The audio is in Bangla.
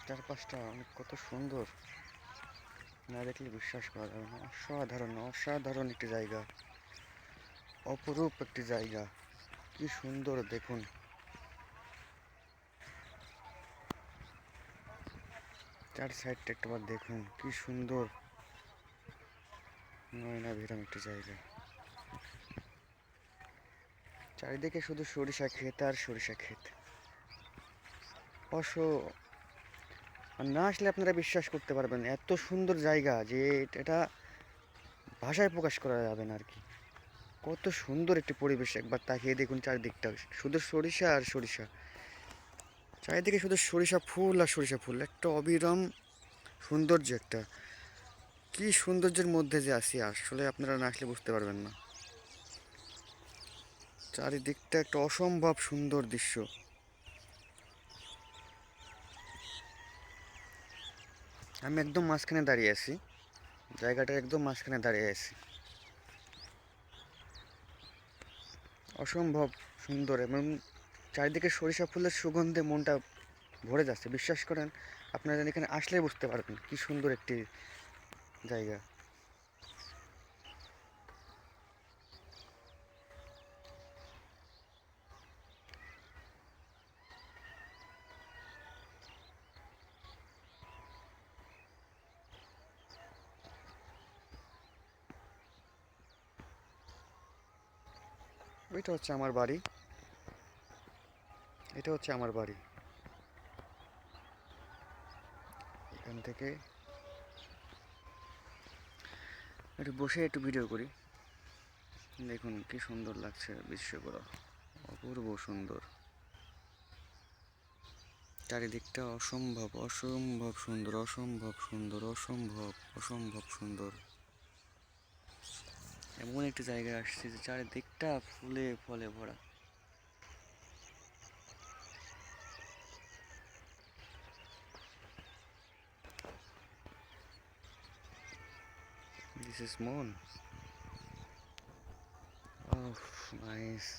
চারপাশটা অনেক কত সুন্দর, না দেখলে বিশ্বাস করা যাবে না। অসাধারণ অসাধারণ একটি জায়গা, অপরূপ একটি জায়গা। কি সুন্দর দেখুন। চার সাইডটা একটাবার দেখুন, কি সুন্দর নয়নাভিরাম একটি জায়গা। চারিদিকে শুধু সরিষা ক্ষেত আর সরিষা ক্ষেত। আর না আসলে আপনারা বিশ্বাস করতে পারবেন না, এত সুন্দর জায়গা যে এটা ভাষায় প্রকাশ করা যাবে না আর কি। কত সুন্দর একটি পরিবেশ, একবার তাকিয়ে দেখুন চারিদিকটা, শুধু সরিষা আর সরিষা। চারিদিকে শুধু সরিষা ফুল আর সরিষা ফুল, একটা অবিরাম সৌন্দর্য একটা। কি সৌন্দর্যের মধ্যে যে আছি, আসলে আপনারা না আসলে বুঝতে পারবেন না। চারিদিকটা একটা অসম্ভব সুন্দর দৃশ্য। আমি একদম মাঝখানে দাঁড়িয়ে আছি, জায়গাটার একদম মাঝখানে দাঁড়িয়ে আছি। অসম্ভব সুন্দর, এবং চারিদিকে সরিষা ফুলের সুগন্ধে মনটা ভরে যাচ্ছে। বিশ্বাস করেন, আপনারা এখানে আসলেই বুঝতে পারবেন কি সুন্দর একটি জায়গা। এটা হচ্ছে আমার বাড়ি, এটা হচ্ছে আমার বাড়ি। এখান থেকে একটু বসে একটু ভিডিও করি। দেখুন কি সুন্দর লাগছে দৃশ্যগুলো, অপূর্ব সুন্দর। চারিদিকটা অসম্ভব অসম্ভব সুন্দর, অসম্ভব সুন্দর, অসম্ভব অসম্ভব সুন্দর। এমন একটি জায়গায় আসছে যে চারিদিকটা ফুলে ফলে ভরা। This is Moon. Oh, nice.